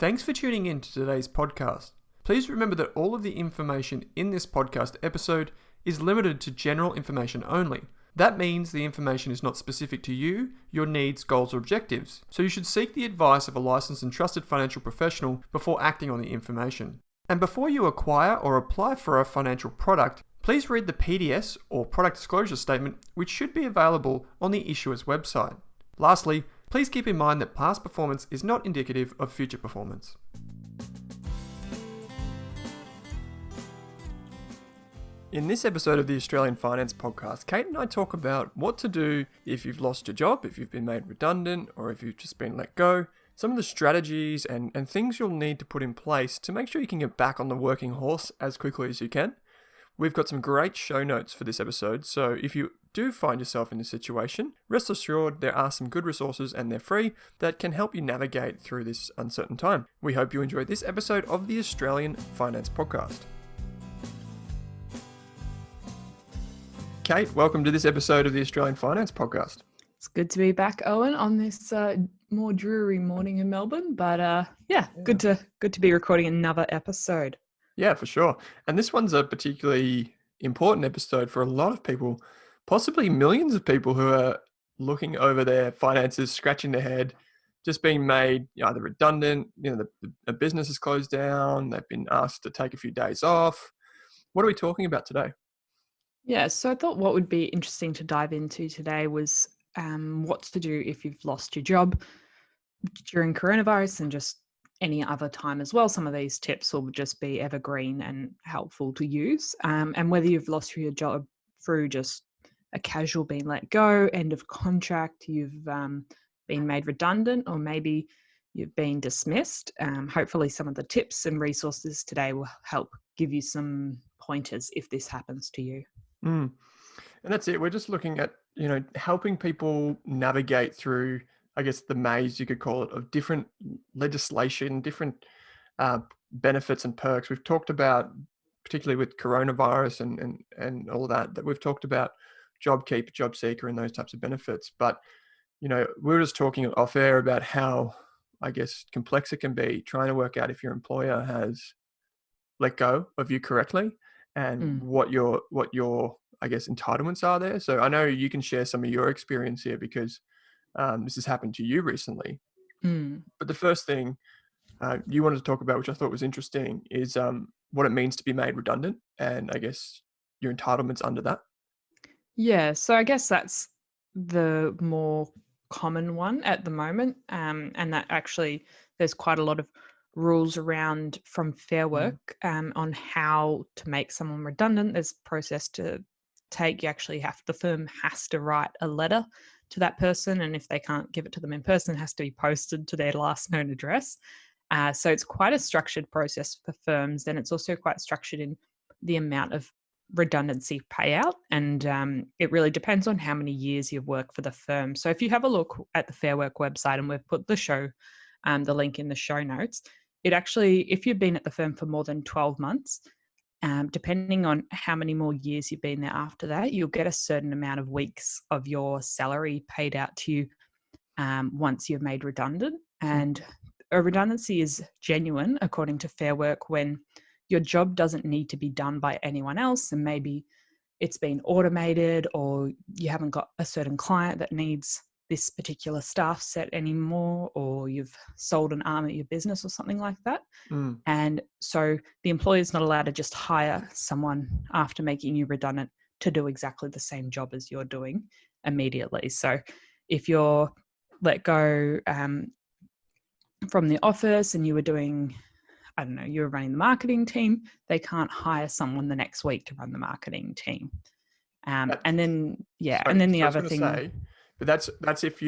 Thanks for tuning in to today's podcast. Please remember that all of the information in this podcast episode is limited to general information only. That means the information is not specific to you, your needs, goals, or objectives, so you should seek the advice of a licensed and trusted financial professional before acting on the information. And before you acquire or apply for a financial product, please read the PDS or product disclosure statement, which should be available on the issuer's website. Lastly, please keep in mind that past performance is not indicative of future performance. In this episode of the Australian Finance Podcast, Kate and I talk about what to do if you've lost your job, if you've been made redundant, or if you've just been let go, some of the strategies and things you'll need to put in place to make sure you can get back on the working horse as quickly as you can. We've got some great show notes for this episode, so if you do find yourself in this situation, rest assured there are some good resources and they're free that can help you navigate through this uncertain time. We hope you enjoyed this episode of the Australian Finance Podcast. Kate, welcome to this episode of the Australian Finance Podcast. It's good to be back, Owen, on this more dreary morning in Melbourne, but good to be recording another episode. Yeah, for sure. And this one's a particularly important episode for a lot of people, possibly millions of people who are looking over their finances, scratching their head, just being made either redundant, the business is closed down, they've been asked to take a few days off. What are we talking about today? Yeah, so I thought what would be interesting to dive into today was what to do if you've lost your job during coronavirus and just any other time as well. Some of these tips will just be evergreen and helpful to use. And whether you've lost your job through just a casual being let go, end of contract, you've been made redundant, or maybe you've been dismissed. Hopefully some of the tips and resources today will help give you some pointers if this happens to you. And that's it. We're just looking at, helping people navigate through, I guess, the maze, you could call it, of different legislation, different benefits and perks. We've talked about, particularly with coronavirus and all that we've talked about JobKeeper, JobSeeker, and those types of benefits. But, we were just talking off air about how, I guess, complex it can be trying to work out if your employer has let go of you correctly and what your, I guess, entitlements are there. So I know you can share some of your experience here because this has happened to you recently. But the first thing you wanted to talk about, which I thought was interesting, is what it means to be made redundant and, I guess, your entitlements under that. Yeah, so I guess that's the more common one at the moment. And that actually, there's quite a lot of rules around from Fair Work on how to make someone redundant. There's a process to take. You actually the firm has to write a letter to that person, and if they can't give it to them in person, it has to be posted to their last known address. So it's quite a structured process for firms, and it's also quite structured in the amount of redundancy payout, and it really depends on how many years you've worked for the firm. So if you have a look at the Fair Work website, and we've put the link in the show notes, it actually, if you've been at the firm for more than 12 months, depending on how many more years you've been there after that, you'll get a certain amount of weeks of your salary paid out to you once you're made redundant. And a redundancy is genuine, according to Fair Work, when your job doesn't need to be done by anyone else, and maybe it's been automated, or you haven't got a certain client that needs this particular staff set anymore, or you've sold an arm of your business or something like that. And so the employer is not allowed to just hire someone after making you redundant to do exactly the same job as you're doing immediately. So if you're let go from the office and you were doing, you were running the marketing team, they can't hire someone the next week to run the marketing team. And then the other thing. But that's if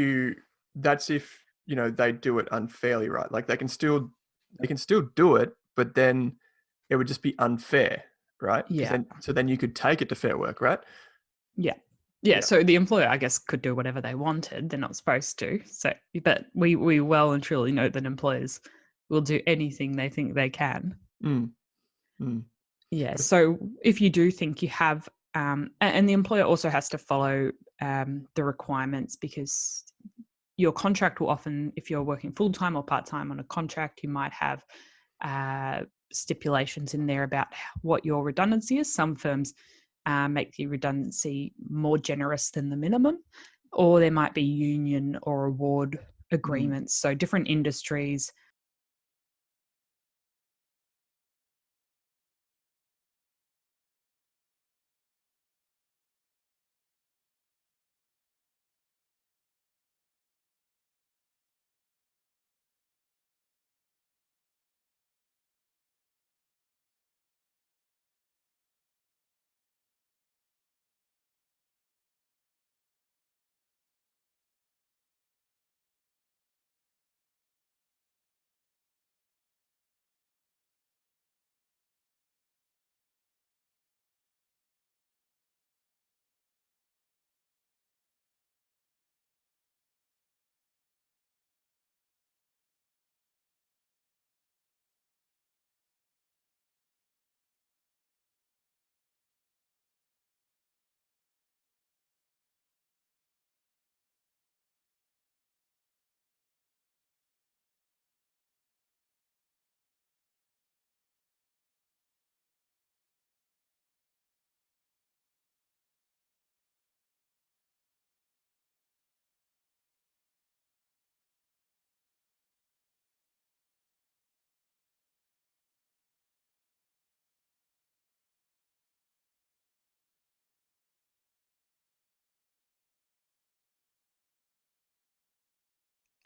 they do it unfairly, right? Like they can still do it, but then it would just be unfair, right? Yeah. So then you could take it to Fair Work, right? Yeah. So the employer, I guess, could do whatever they wanted. They're not supposed to. So, but we well and truly know that employers will do anything they think they can. Yeah. So if you do think you have, and the employer also has to follow the requirements, because your contract will often, if you're working full-time or part-time on a contract, you might have stipulations in there about what your redundancy is. Some firms make the redundancy more generous than the minimum, or there might be union or award Mm. agreements. So different industries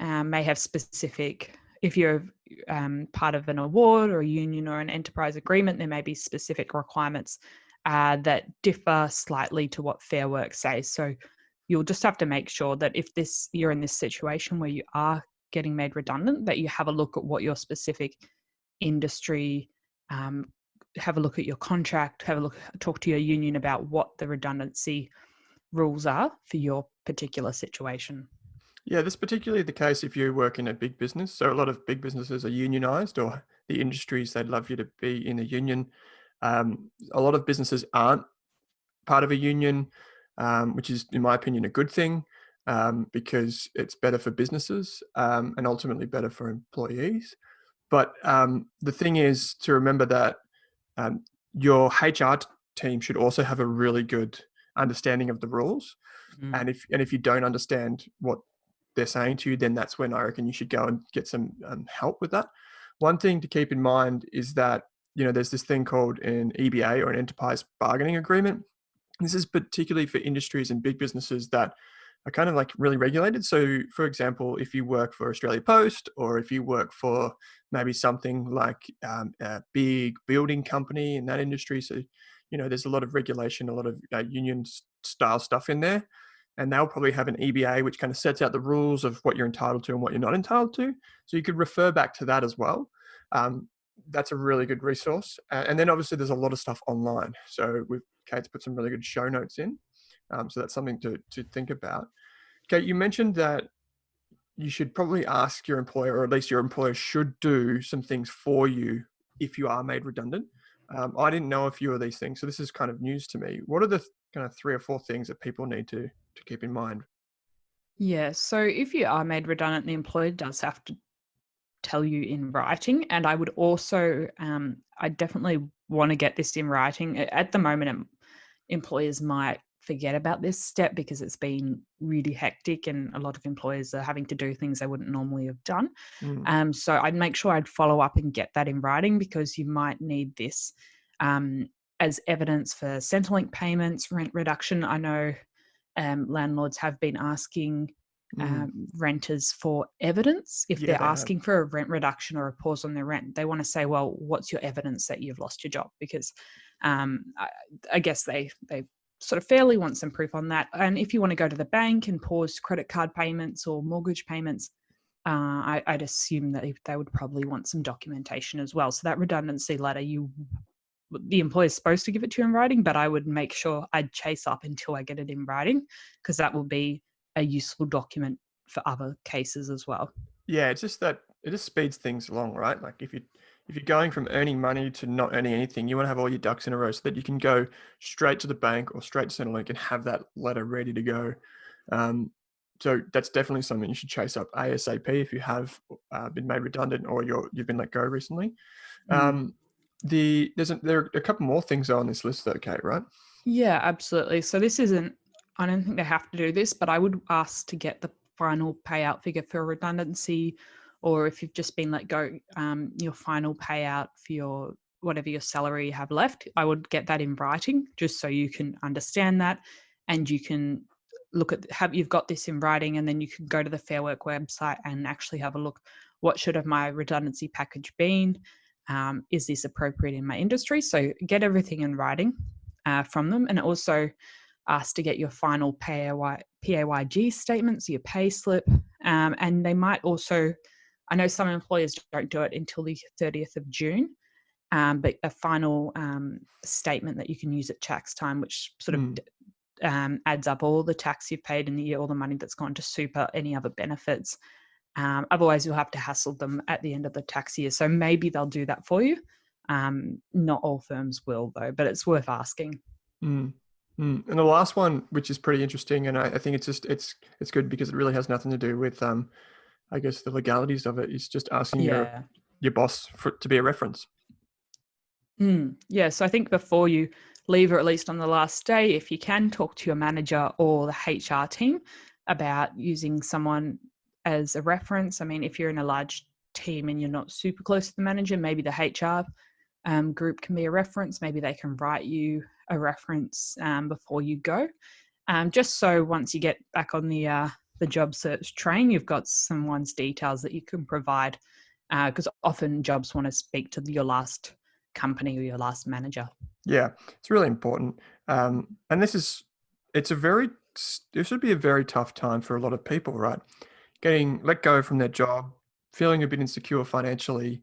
may have specific, if you're part of an award or a union or an enterprise agreement, there may be specific requirements that differ slightly to what Fair Work says. So you'll just have to make sure that if you're in this situation where you are getting made redundant, that you have a look at what your specific industry, um, have a look at your contract, talk to your union about what the redundancy rules are for your particular situation. Yeah, this is particularly the case if you work in a big business. So a lot of big businesses are unionized, or the industries they'd love you to be in a union. A lot of businesses aren't part of a union, which is, in my opinion, a good thing, because it's better for businesses, and ultimately better for employees. But the thing is to remember that um, your HR team should also have a really good understanding of the rules. Mm. And if you don't understand what they're saying to you, then that's when I reckon you should go and get some help with that. One thing to keep in mind is that there's this thing called an EBA, or an enterprise bargaining agreement. This is particularly for industries and big businesses that are kind of like really regulated. So, for example, if you work for Australia Post, or if you work for maybe something like a big building company in that industry, so there's a lot of regulation, a lot of union style stuff in there, and they'll probably have an EBA which kind of sets out the rules of what you're entitled to and what you're not entitled to. So you could refer back to that as well. Um, that's a really good resource. And then obviously there's a lot of stuff online. So Kate's put some really good show notes in. So that's something to think about. Kate, you mentioned that you should probably ask your employer, or at least your employer should do some things for you if you are made redundant. I didn't know a few of these things, so this is kind of news to me. What are the kind of 3 or 4 things that people need to keep in mind? Yeah. So if you are made redundant, the employer does have to tell you in writing. And I would also, I definitely want to get this in writing. At the moment, employers might forget about this step because it's been really hectic and a lot of employers are having to do things they wouldn't normally have done. Mm, So I'd make sure I'd follow up and get that in writing because you might need this um, as evidence for Centrelink payments, rent reduction. I know landlords have been asking mm. renters for evidence. If Yeah, they're they have. asking for a rent reduction or a pause on their rent, they want to say, well, what's your evidence that you've lost your job? Because I guess they sort of fairly want some proof on that. And if you want to go to the bank and pause credit card payments or mortgage payments, I'd assume that they would probably want some documentation as well. So that redundancy letter, the employer's supposed to give it to you in writing, but I would make sure I'd chase up until I get it in writing because that will be a useful document for other cases as well. Yeah, it's just that it just speeds things along, right? Like if you're going from earning money to not earning anything, you want to have all your ducks in a row so that you can go straight to the bank or straight to Centrelink and have that letter ready to go. Um, so that's definitely something you should chase up ASAP if you have been made redundant or you've been let go recently. Mm. Um, there are a couple more things on this list, though, Kate, right? Yeah, absolutely. So this isn't, I don't think they have to do this, but I would ask to get the final payout figure for redundancy, or if you've just been let go, your final payout for your whatever your salary you have left. I would get that in writing just so you can understand that, and you can look at have you've got this in writing, and then you can go to the Fair Work website and actually have a look. What should have my redundancy package been? Is this appropriate in my industry? So get everything in writing from them, and also ask to get your final PAYG statements, your pay slip, and they might also. I know some employers don't do it until the 30th of June, but a final statement that you can use at tax time, which sort of Mm. adds up all the tax you've paid in the year, all the money that's gone to super, any other benefits. Otherwise, you'll have to hassle them at the end of the tax year. So maybe they'll do that for you. Not all firms will, though, but it's worth asking. Mm. And the last one, which is pretty interesting, and I think it's good because it really has nothing to do with I guess the legalities of it. Is just asking Yeah. your boss to be a reference. Yeah. So I think before you leave, or at least on the last day, if you can talk to your manager or the HR team about using someone as a reference. I mean, if you're in a large team and you're not super close to the manager, maybe the HR group can be a reference. Maybe they can write you a reference before you go, just so once you get back on the job search train, you've got someone's details that you can provide, because often jobs want to speak to your last company or your last manager. Yeah, it's really important. And it's a very, this would be a very tough time for a lot of people, right? Getting let go from their job, feeling a bit insecure financially,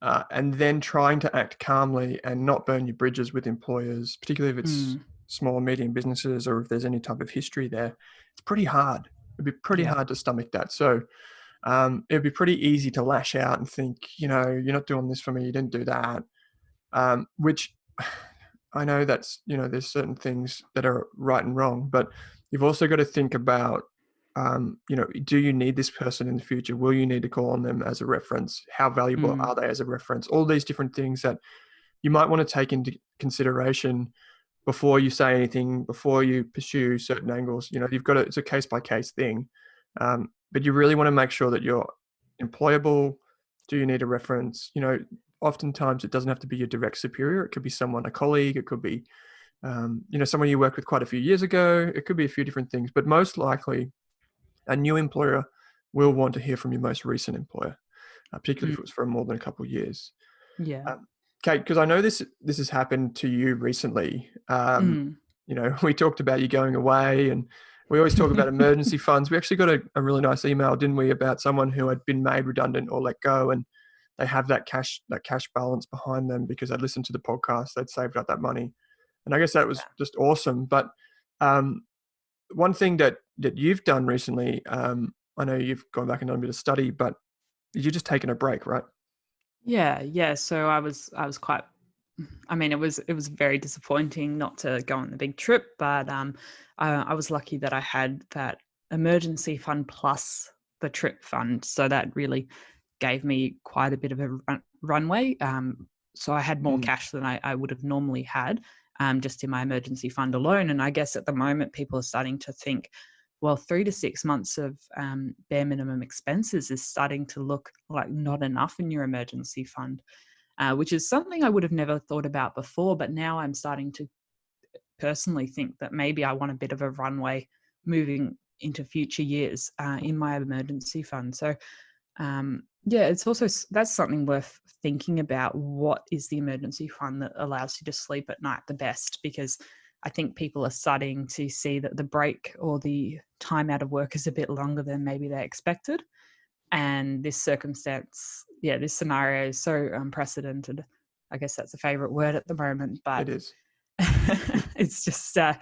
and then trying to act calmly and not burn your bridges with employers, particularly if it's Mm, small and medium businesses or if there's any type of history there. It's pretty hard. It'd be pretty yeah. hard to stomach that. So it'd be pretty easy to lash out and think, you're not doing this for me. You didn't do that. Which I know that's, there's certain things that are right and wrong, but you've also got to think about, do you need this person in the future? Will you need to call on them as a reference? How valuable Mm, are they as a reference? All these different things that you might want to take into consideration before you say anything, before you pursue certain angles. It's a case by case thing. But you really want to make sure that you're employable. Do you need a reference? Oftentimes it doesn't have to be your direct superior. It could be someone, a colleague. It could be, someone you worked with quite a few years ago. It could be a few different things, but most likely a new employer will want to hear from your most recent employer, particularly mm, if it was for more than a couple of years. yeah. Kate, because I know this has happened to you recently. Mm. We talked about you going away, and we always talk about emergency funds. We actually got a really nice email, didn't we, about someone who had been made redundant or let go, and they have that cash balance behind them because they'd listened to the podcast, they'd saved up that money, and I guess that was just awesome. But um, one thing that you've done recently, I know you've gone back and done a bit of study, but you're just taking a break, right? Yeah, yeah. So I was quite. I mean, it was very disappointing not to go on the big trip, but I was lucky that I had that emergency fund plus the trip fund, so that really gave me quite a bit of a runway. So I had more Mm, cash than I would have normally had, just in my emergency fund alone. And I guess at the moment, people are starting to think, well, 3 to 6 months of bare minimum expenses is starting to look like not enough in your emergency fund, which is something I would have never thought about before. But now I'm starting to personally think that maybe I want a bit of a runway moving into future years in my emergency fund. So yeah, it's also that's something worth thinking about. What is the emergency fund that allows you to sleep at night the best? Because I think people are starting to see that the break or the time out of work is a bit longer than maybe they expected. And this circumstance, yeah, this scenario is so unprecedented. I guess that's a favorite word at the moment, but it is. it's just, yeah,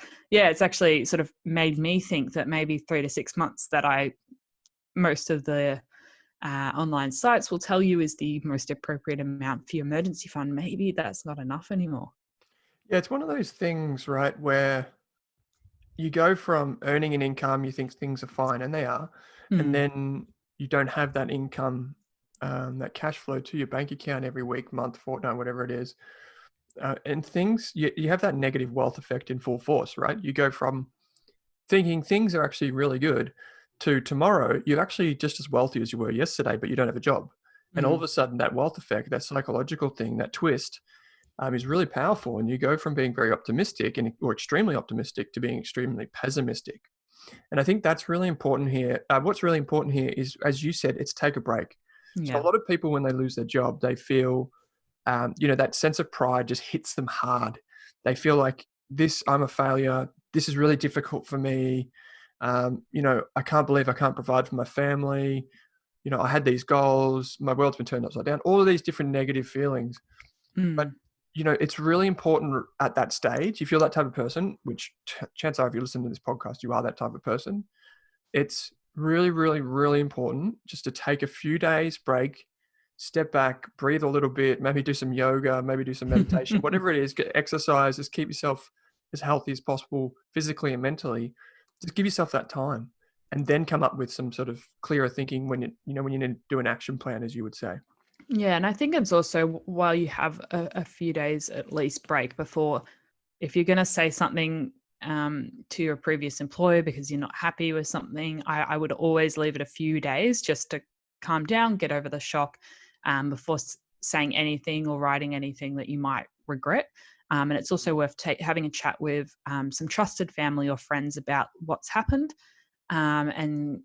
it's actually sort of made me think that maybe 3 to 6 months that most of the online sites will tell you is the most appropriate amount for your emergency fund. Maybe that's not enough anymore. Yeah, it's one of those things, right, where you go from earning an income, you think things are fine, and they are, and Mm, then you don't have that income, that cash flow to your bank account every week, month, fortnight, whatever it is. And things, you have that negative wealth effect in full force, right? You go from thinking things are actually really good to tomorrow, you're actually just as wealthy as you were yesterday, but you don't have a job. And all of mm, a sudden, that wealth effect, that psychological thing, that twist, is really powerful. And you go from being very optimistic or extremely optimistic to being extremely pessimistic. And I think that's really important here. What's really important here is, as you said, it's take a break. So a yeah. lot of people, when they lose their job, they feel, that sense of pride just hits them hard. They feel like I'm a failure. This is really difficult for me. I can't believe I can't provide for my family. I had these goals. My world's been turned upside down. All of these different negative feelings. But, Mm, it's really important at that stage. If you're that type of person, which chance are, if you listen to this podcast, you are that type of person. It's really, really, really important just to take a few days break, step back, breathe a little bit, maybe do some yoga, maybe do some meditation, whatever it is, get exercise, just keep yourself as healthy as possible, physically and mentally. Just give yourself that time and then come up with some sort of clearer thinking when you need to do an action plan, as you would say. yeah, and I think it's also while you have a few days at least break before, if you're going to say something to your previous employer because you're not happy with something, I would always leave it a few days just to calm down, get over the shock before saying anything or writing anything that you might regret. And it's also worth having a chat with some trusted family or friends about what's happened, and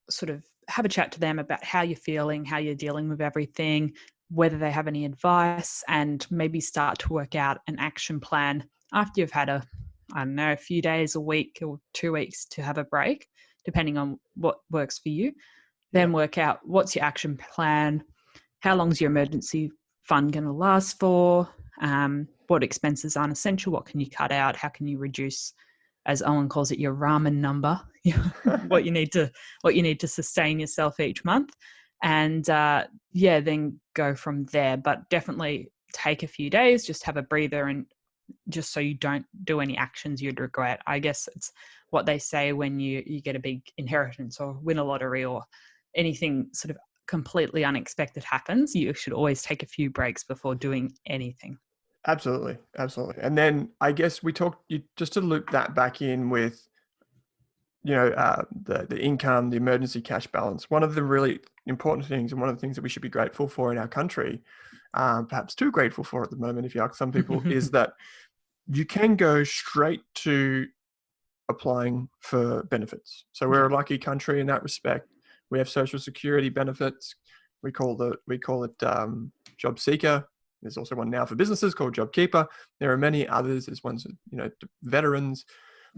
sort of have a chat to them about how you're feeling, how you're dealing with everything, whether they have any advice, and maybe start to work out an action plan after you've had I don't know, a few days, a week or 2 weeks to have a break, depending on what works for you. Yeah, Then work out what's your action plan, how long's your emergency fund going to last for, what expenses aren't essential, what can you cut out, how can you reduce, as Owen calls it, your ramen number, what you need to sustain yourself each month, and yeah, then go from there. But definitely take a few days, just have a breather, and just so you don't do any actions you'd regret. I guess it's what they say when you get a big inheritance or win a lottery or anything sort of completely unexpected happens. You should always take a few breaks before doing anything. absolutely, absolutely. And then I guess we talked just to loop that back in with the income, the emergency cash balance. One of the really important things, and one of the things that we should be grateful for in our country, perhaps too grateful for at the moment, if you ask some people, is that you can go straight to applying for benefits. So we're Yeah. a lucky country in that respect. We have social security benefits. We call it job seeker. There's also one now for businesses called job keeper. There are many others. There's ones, veterans,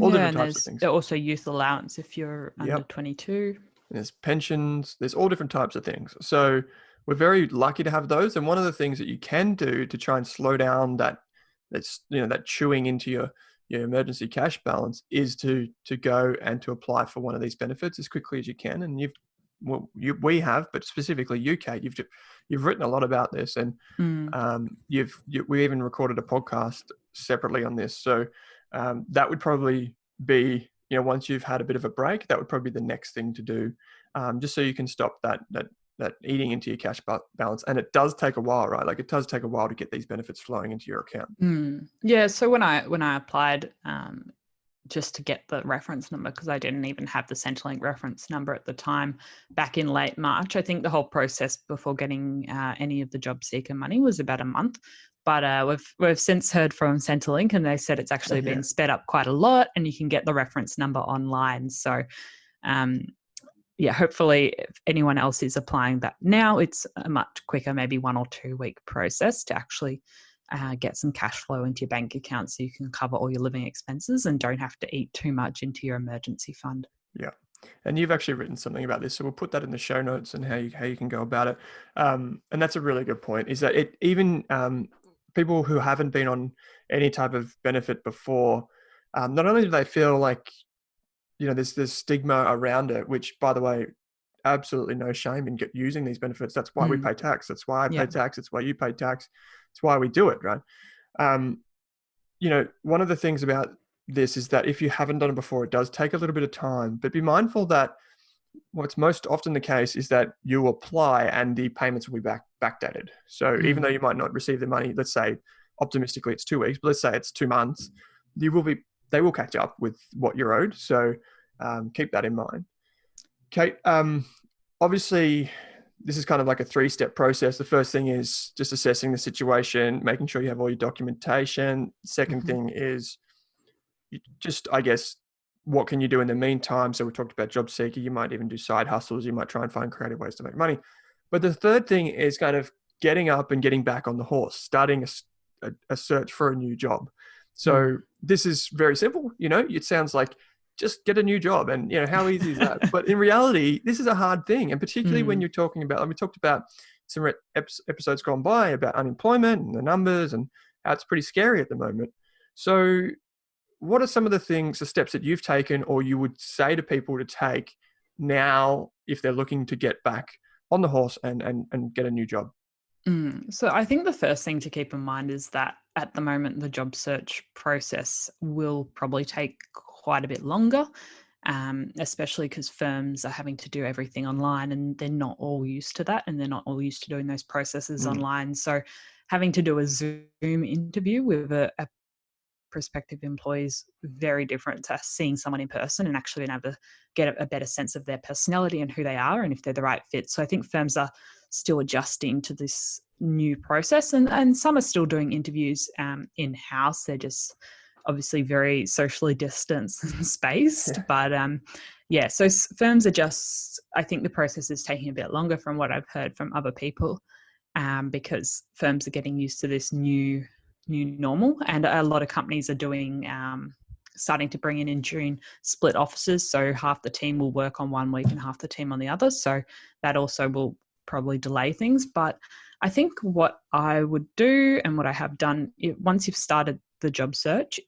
all Yeah, different and types of there's things. also youth allowance if you're under Yep. 22. There's pensions, there's all different types of things. So we're very lucky to have those. And one of the things that you can do to try and slow down that chewing into your emergency cash balance is to go and to apply for one of these benefits as quickly as you can. And we have, but specifically you, Kate, you've written a lot about this, and Mm. we even recorded a podcast separately on this. So that would probably be, once you've had a bit of a break, that would probably be the next thing to do, just so you can stop that eating into your cash balance. And it does take a while, right? Like it does take a while to get these benefits flowing into your account. Mm. Yeah, so when I applied, just to get the reference number, because I didn't even have the Centrelink reference number at the time, back in late March. I think the whole process before getting any of the job seeker money was about a month. But we've since heard from Centrelink, and they said it's actually Yeah, been sped up quite a lot, and you can get the reference number online. So um, yeah, hopefully if anyone else is applying that now, it's a much quicker, maybe 1 or 2 week process to actually get some cash flow into your bank account so you can cover all your living expenses and don't have to eat too much into your emergency fund. yeah. And you've actually written something about this, so we'll put that in the show notes and how you can go about it. And that's a really good point. Is that it? Even people who haven't been on any type of benefit before, not only do they feel like there's this stigma around it, which, by the way, absolutely no shame in using these benefits. That's why we Mm, pay tax. That's why I pay yeah. tax. It's why you pay tax. It's why we do it, right? Um, One of the things about this is that if you haven't done it before, it does take a little bit of time, but be mindful that what's most often the case is that you apply and the payments will be backdated. So even though Mm, you might not receive the money, let's say optimistically it's 2 weeks, but let's say it's 2 months, they will catch up with what you're owed. So keep that in mind. Kate, obviously this is kind of like a 3-step process. The first thing is just assessing the situation, making sure you have all your documentation. Second mhm, thing is just, I guess, what can you do in the meantime? So we talked about job seeker. You might even do side hustles. You might try and find creative ways to make money. But the third thing is kind of getting up and getting back on the horse, starting a search for a new job. mm. So this is very simple. It sounds like just get a new job, and how easy is that? But in reality, this is a hard thing, and particularly when Mm. you're talking about, like we talked about some episodes gone by about unemployment and the numbers and how it's pretty scary at the moment. So what are some of the steps that you've taken or you would say to people to take now if they're looking to get back on the horse and get a new job? So I think the first thing to keep in mind is that at the moment, the job search process will probably take quite a bit longer, especially because firms are having to do everything online and they're not all used to that and they're not all used to doing those processes Mm, online. So having to do a Zoom interview with a prospective employees very different to seeing someone in person and actually being able to get a better sense of their personality and who they are and if they're the right fit. So I think firms are still adjusting to this new process, and some are still doing interviews in-house. They're just obviously very socially distanced and spaced. yeah. But yeah, so firms are just, I think the process is taking a bit longer from what I've heard from other people, because firms are getting used to this new normal, and a lot of companies are doing starting to bring in June split offices, so half the team will work on one week and half the team on the other, so that also will probably delay things. But I think what I would do and what I have done, once you've started the job search,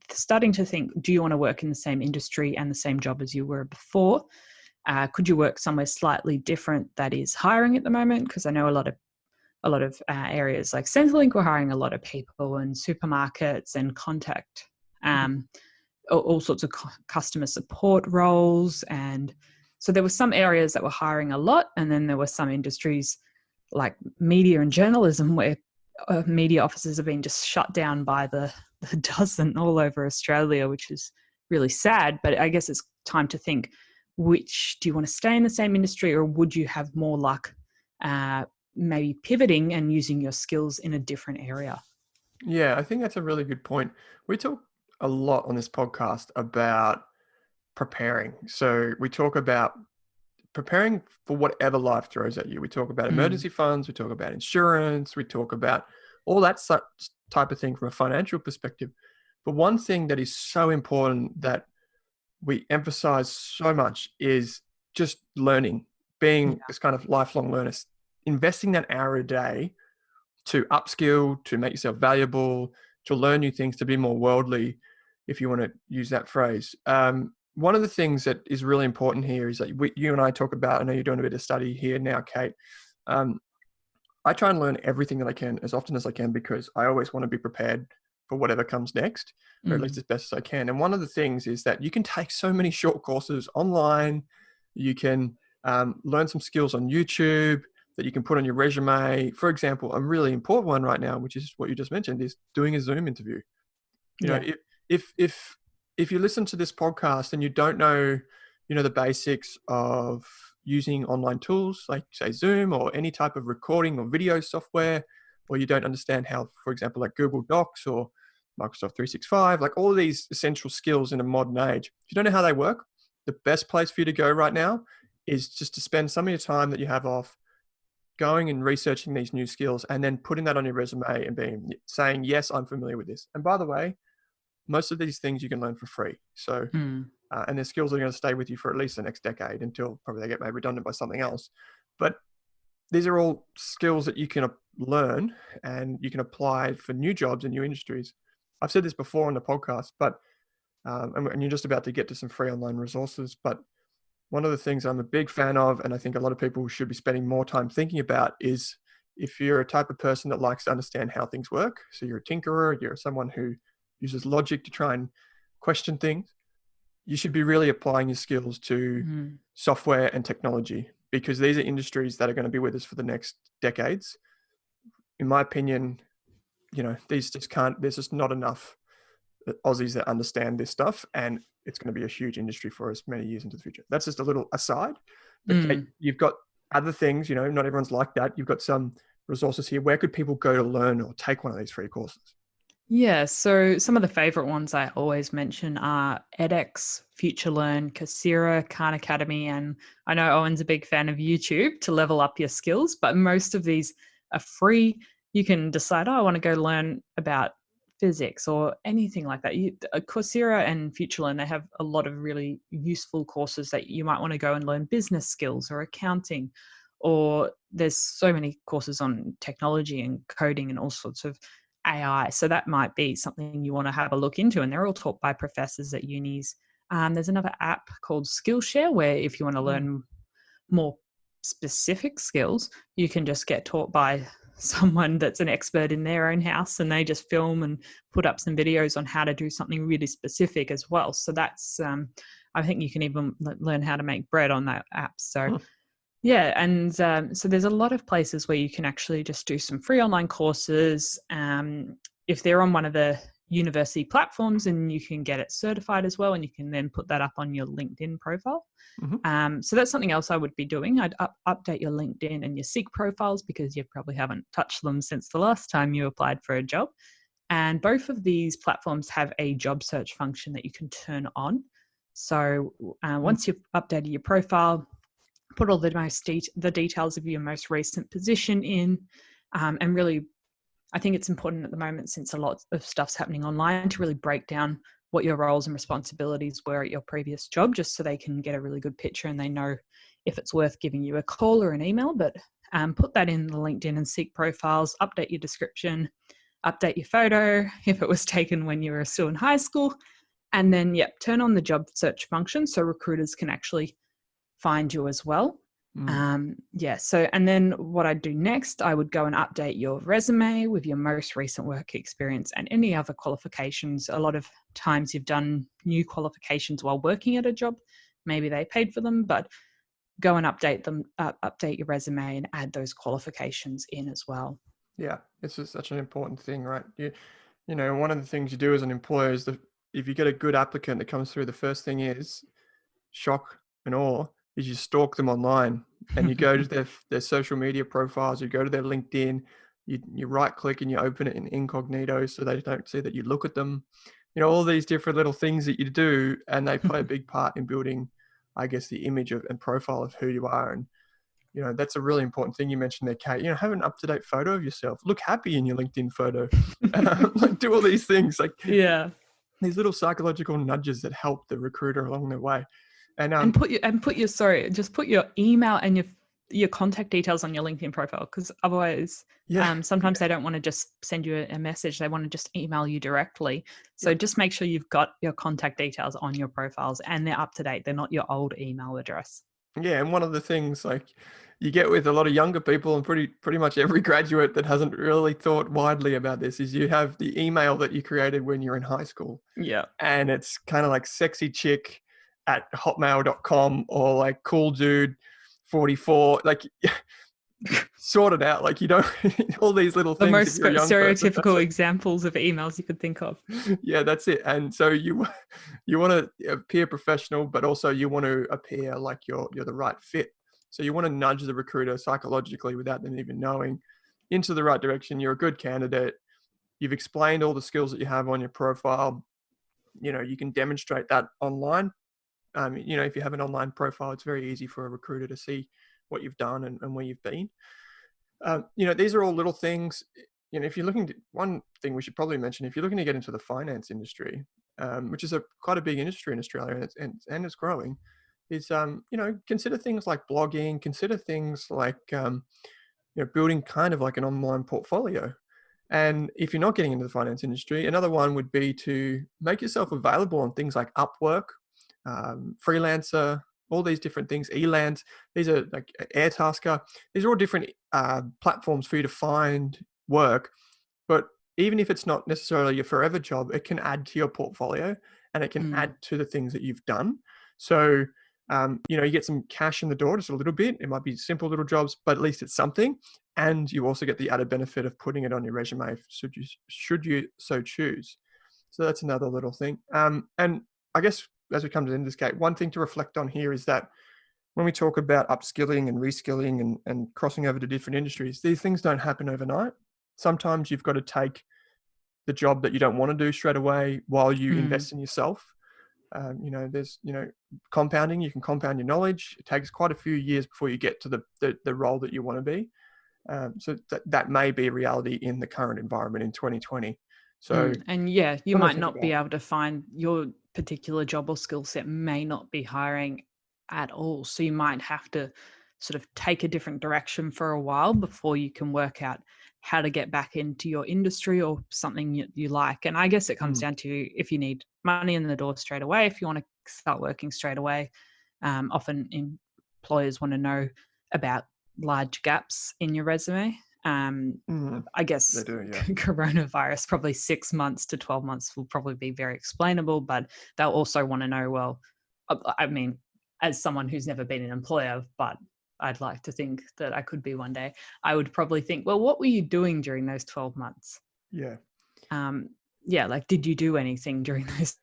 starting to think, do you want to work in the same industry and the same job as you were before? Could you work somewhere slightly different that is hiring at the moment? Because I know a lot of areas like Centrelink were hiring a lot of people, and supermarkets and contact, um, all sorts of customer support roles. And so there were some areas that were hiring a lot, and then there were some industries like media and journalism where media offices have been just shut down by the dozen all over Australia, which is really sad. But I guess it's time to think, which do you want to stay in the same industry, or would you have more luck maybe pivoting and using your skills in a different area? Yeah, I think that's a really good point. We talk a lot on this podcast about preparing. So we talk about preparing for whatever life throws at you. We talk about Mm, emergency funds, we talk about insurance, we talk about all that such type of thing from a financial perspective. But one thing that is so important that we emphasize so much is just learning, being yeah. this kind of lifelong learner, investing that hour a day to upskill, to make yourself valuable, to learn new things, to be more worldly, if you want to use that phrase. One of the things that is really important here is that you and I talk about, I know you're doing a bit of study here now, Kate. Um, I try and learn everything that I can as often as I can because I always want to be prepared for whatever comes next, or at least Mm, as best as I can. And one of the things is that you can take so many short courses online. You can learn some skills on YouTube that you can put on your resume. For example, a really important one right now, which is what you just mentioned, is doing a Zoom interview. You know, yeah. if if you listen to this podcast and you don't know, the basics of using online tools like say Zoom or any type of recording or video software, or you don't understand how, for example, like Google Docs or Microsoft 365, like all of these essential skills in a modern age, if you don't know how they work, the best place for you to go right now is just to spend some of your time that you have off going and researching these new skills and then putting that on your resume and saying, yes, I'm familiar with this. And by the way, most of these things you can learn for free. So, Mm, and their skills are going to stay with you for at least the next decade until probably they get made redundant by something else. But these are all skills that you can learn and you can apply for new jobs in new industries. I've said this before on the podcast, but and you're just about to get to some free online resources. But one of the things I'm a big fan of, and I think a lot of people should be spending more time thinking about, is if you're a type of person that likes to understand how things work. So you're a tinkerer, you're someone who uses logic to try and question things, you should be really applying your skills to software and technology, because these are industries that are going to be with us for the next decades. In my opinion, there's just not enough Aussies that understand this stuff, and it's going to be a huge industry for us many years into the future. That's just a little aside. But Kate, you've got other things, not everyone's like that. You've got some resources here. Where could people go to learn or take one of these free courses? Yeah, so some of the favorite ones I always mention are edX, FutureLearn, Coursera, Khan Academy, and I know Owen's a big fan of YouTube to level up your skills, but most of these are free. You can decide, I want to go learn about physics or anything like that. Coursera and FutureLearn, they have a lot of really useful courses that you might want to go and learn business skills or accounting, or there's so many courses on technology and coding and all sorts of AI. So that might be something you want to have a look into. And they're all taught by professors at unis. There's another app called Skillshare, where if you want to learn more specific skills, you can just get taught by someone that's an expert in their own house, and they just film and put up some videos on how to do something really specific as well. So that's, I think you can even learn how to make bread on that app. So yeah, and so there's a lot of places where you can actually just do some free online courses. If they're on one of the university platforms, and you can get it certified as well, and you can then put that up on your LinkedIn profile. So that's something else I would be doing. I'd update your LinkedIn and your Seek profiles, because you probably haven't touched them since the last time you applied for a job. And both of these platforms have a job search function that you can turn on. So once you've updated your profile, put all the details of your most recent position in, and really, I think it's important at the moment, since a lot of stuff's happening online, to really break down what your roles and responsibilities were at your previous job, just so they can get a really good picture and they know if it's worth giving you a call or an email. But put that in the LinkedIn and Seek profiles, update your description, update your photo if it was taken when you were still in high school, and then turn on the job search function so recruiters can actually find you as well. So, and then what I'd do next, I would go and update your resume with your most recent work experience and any other qualifications. A lot of times you've done new qualifications while working at a job. Maybe they paid for them, but go and update them, update your resume and add those qualifications in as well. Yeah, it's just such an important thing, right? One of the things you do as an employer is if you get a good applicant that comes through, the first thing is shock and awe is you stalk them online, and you go to their social media profiles, you go to their LinkedIn, you right click and you open it in incognito so they don't see that you look at them. All these different little things that you do, and they play a big part in building, I guess, the image and profile of who you are. And that's a really important thing you mentioned there, Kate. Have an up-to-date photo of yourself. Look happy in your LinkedIn photo. Do all these things, these little psychological nudges that help the recruiter along their way. And put your email and your contact details on your LinkedIn profile, because otherwise, sometimes they don't want to just send you a message. They want to just email you directly. So just make sure you've got your contact details on your profiles and they're up to date. They're not your old email address. Yeah, and one of the things you get with a lot of younger people, and pretty much every graduate that hasn't really thought widely about this, is you have the email that you created when you're in high school. Yeah. And it's kind of like sexychick@hotmail.com or like cool dude 44, sort it out. You don't all these little things. The most stereotypical examples of emails you could think of. Yeah, that's it. And so you want to appear professional, but also you want to appear like you're the right fit. So you want to nudge the recruiter psychologically without them even knowing into the right direction. You're a good candidate. You've explained all the skills that you have on your profile. You can demonstrate that online. If you have an online profile, it's very easy for a recruiter to see what you've done and where you've been. These are all little things. If you're looking to, one thing we should probably mention, if you're looking to get into the finance industry, which is quite a big industry in Australia, and it's growing, is consider things like blogging, consider things like building kind of like an online portfolio. And if you're not getting into the finance industry, another one would be to make yourself available on things like Upwork, Freelancer, all these different things, Elands. These are like Airtasker. These are all different platforms for you to find work. But even if it's not necessarily your forever job, it can add to your portfolio and it can Mm, add to the things that you've done. So, you get some cash in the door just a little bit. It might be simple little jobs, but at least it's something. And you also get the added benefit of putting it on your resume should you so choose. So that's another little thing. And I guess as we come to the end of this, Kate, one thing to reflect on here is that when we talk about upskilling and reskilling and crossing over to different industries, these things don't happen overnight. Sometimes you've got to take the job that you don't want to do straight away while you mm, invest in yourself. There's, compounding. You can compound your knowledge. It takes quite a few years before you get to the role that you want to be. So that may be a reality in the current environment in 2020. So And yeah, you something to might think not be about. able to find your particular job or skill set may not be hiring at all. So you might have to sort of take a different direction for a while before you can work out how to get back into your industry or something you like. And I guess it comes Mm, down to if you need money in the door straight away, if you want to start working straight away. Often employers want to know about large gaps in your resume. mm, I they guess do, yeah. coronavirus, probably 6 months to 12 months will probably be very explainable, but they'll also want to know, well, I mean, as someone who's never been an employer, but I'd like to think that I could be one day, I would probably think, well, what were you doing during those 12 months? Yeah. Um, yeah, like, did you do anything during those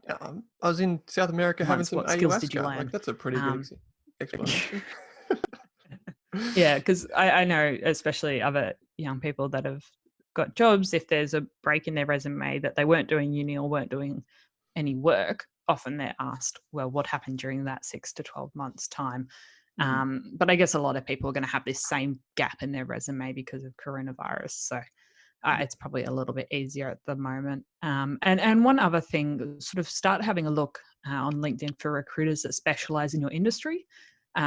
I was in South America having months? some What skills did you ayahuasca. Like learn? that's a pretty good Um, explanation. Yeah, because I know, especially other young people that have got jobs, if there's a break in their resume that they weren't doing uni or weren't doing any work, often they're asked, well, what happened during that 6 to 12 months time? Mm, But I guess a lot of people are going to have this same gap in their resume because of coronavirus. So yeah. it's probably a little bit easier at the moment. And one other thing, sort of start having a look on LinkedIn for recruiters that specialize in your industry.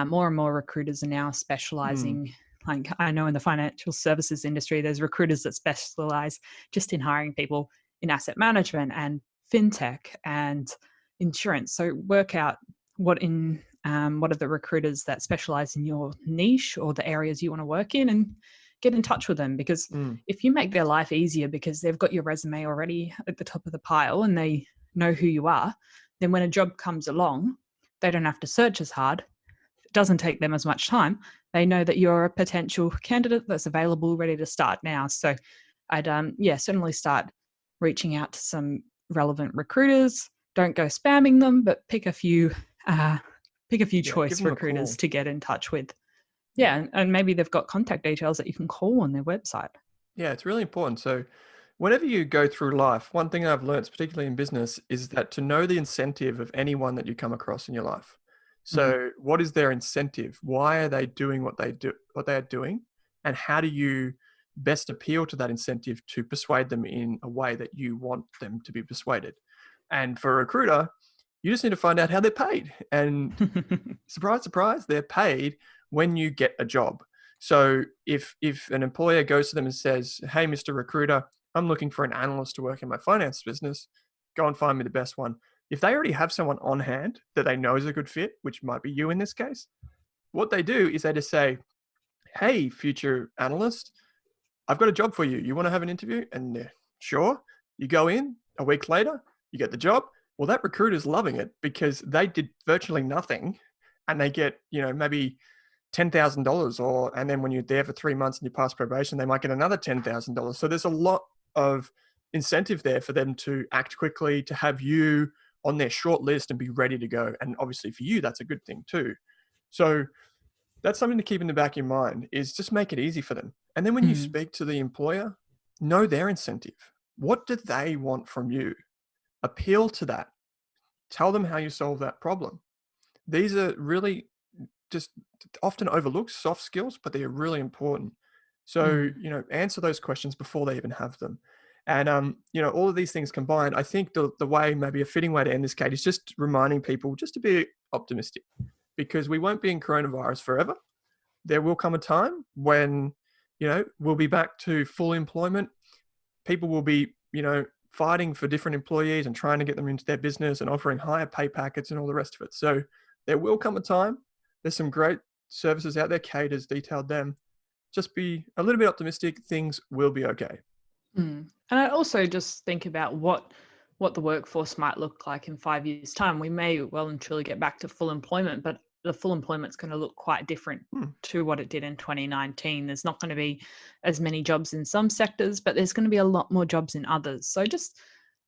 More and more recruiters are now Mm, specializing. Like I know in the financial services industry, there's recruiters that specialize just in hiring people in asset management and fintech and insurance. So work out what are the recruiters that specialize in your niche or the areas you want to work in, and get in touch with them, because mm, if you make their life easier because they've got your resume already at the top of the pile and they know who you are, then when a job comes along, they don't have to search as hard. It doesn't take them as much time. They know that you're a potential candidate that's available, ready to start now. So I'd certainly start reaching out to some relevant recruiters. Don't go spamming them, but uh, pick a few yeah. Give choice them a recruiters call. to get in touch with. Yeah. Yeah, and maybe they've got contact details that you can call on their website. Yeah, it's really important. So, whenever you go through life, one thing I've learned, particularly in business, is that to know the incentive of anyone that you come across in your life. Mm. So, what is their incentive? Why are they doing what they are doing? And how do you best appeal to that incentive to persuade them in a way that you want them to be persuaded? And for a recruiter, you just need to find out how they're paid. And surprise, surprise, they're paid when you get a job. So if an employer goes to them and says, "Hey, Mr. Recruiter, I'm looking for an analyst to work in my finance business. Go and find me the best one." If they already have someone on hand that they know is a good fit, which might be you in this case, what they do is they just say, "Hey, future analyst, I've got a job for you. You want to have an interview?" And they're sure. You go in a week later, you get the job. Well, that recruiter's loving it because they did virtually nothing and they get, maybe $10,000 and then when you're there for 3 months and you pass probation, they might get another $10,000. So there's a lot of incentive there for them to act quickly, to have you on their short list and be ready to go. And obviously for you, that's a good thing too. So that's something to keep in the back of your mind is just make it easy for them. And then when you Mm, speak to the employer, know their incentive. What do they want from you? Appeal to that. Tell them how you solve that problem. These are really just often overlooked soft skills, but they're really important. So, mm, answer those questions before they even have them. And all of these things combined, I think the way, maybe a fitting way to end this, Kate, is just reminding people just to be optimistic because we won't be in coronavirus forever. There will come a time when, we'll be back to full employment. People will be, fighting for different employees and trying to get them into their business and offering higher pay packets and all the rest of it. So there will come a time. There's some great services out there. Kate has detailed them. Just be a little bit optimistic. Things will be okay. And I also just think about what the workforce might look like in 5 years' time. We may well and truly get back to full employment, but the full employment's going to look quite different Hmm. to what it did in 2019. There's not going to be as many jobs in some sectors, but there's going to be a lot more jobs in others. So just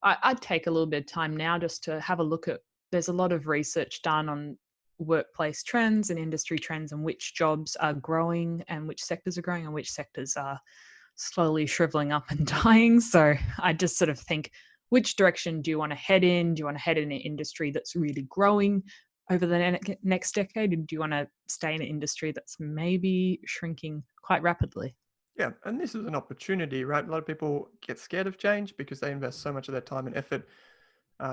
I'd take a little bit of time now just to have a look at. There's a lot of research done on workplace trends and industry trends and which jobs are growing and which sectors are growing and which sectors are slowly shriveling up and dying. So I just sort of think, which direction do you want to head in? Do you want to head in an industry that's really growing over the next decade? Or do you want to stay in an industry that's maybe shrinking quite rapidly? Yeah, and this is an opportunity, right? A lot of people get scared of change because they invest so much of their time and effort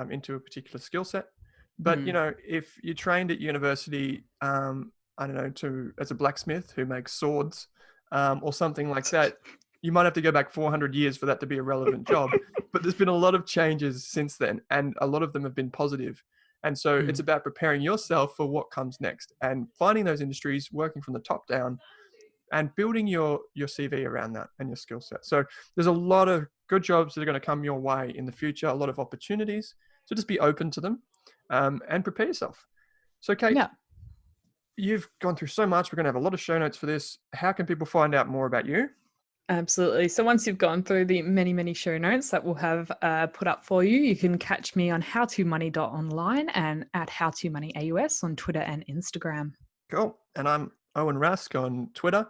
into a particular skill set. But Mm. if you're trained at university, I don't know, to as a blacksmith who makes swords, or something like that, you might have to go back 400 years for that to be a relevant job. But there's been a lot of changes since then, and a lot of them have been positive. And so it's Mm. about preparing yourself for what comes next and finding those industries, working from the top down, and building your CV around that and your skill set. So there's a lot of good jobs that are going to come your way in the future, a lot of opportunities. So just be open to them, and prepare yourself. So, Kate, Yeah. you've gone through so much. We're going to have a lot of show notes for this. How can people find out more about you? Absolutely. So once you've gone through the many, many show notes that we'll have put up for you, you can catch me on howtomoney.online and at howtomoneyAUS on Twitter and Instagram. Cool. And I'm Owen Rask on Twitter,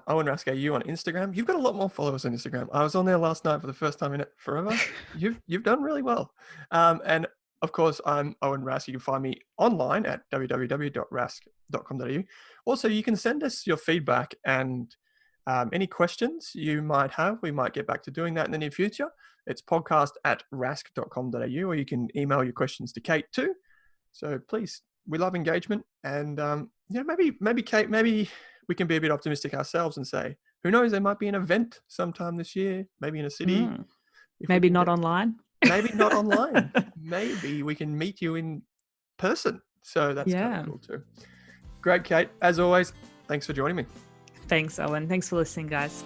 Owen Rask AU on Instagram. You've got a lot more followers on Instagram. I was on there last night for the first time in it forever. You've done really well. And of course, I'm Owen Rask. You can find me online at www.rask.com.au. Also, you can send us your feedback and any questions you might have. We might get back to doing that in the near future. It's podcast@rask.com.au, or you can email your questions to Kate too. So please, we love engagement, and maybe Kate, maybe we can be a bit optimistic ourselves and say, who knows, there might be an event sometime this year, maybe in a city, Mm. if we Maybe can not get, online. maybe not online, maybe we can meet you in person. So that's kind of Yeah. cool too. Great, Kate. As always, thanks for joining me. Thanks, Owen. Thanks for listening, guys.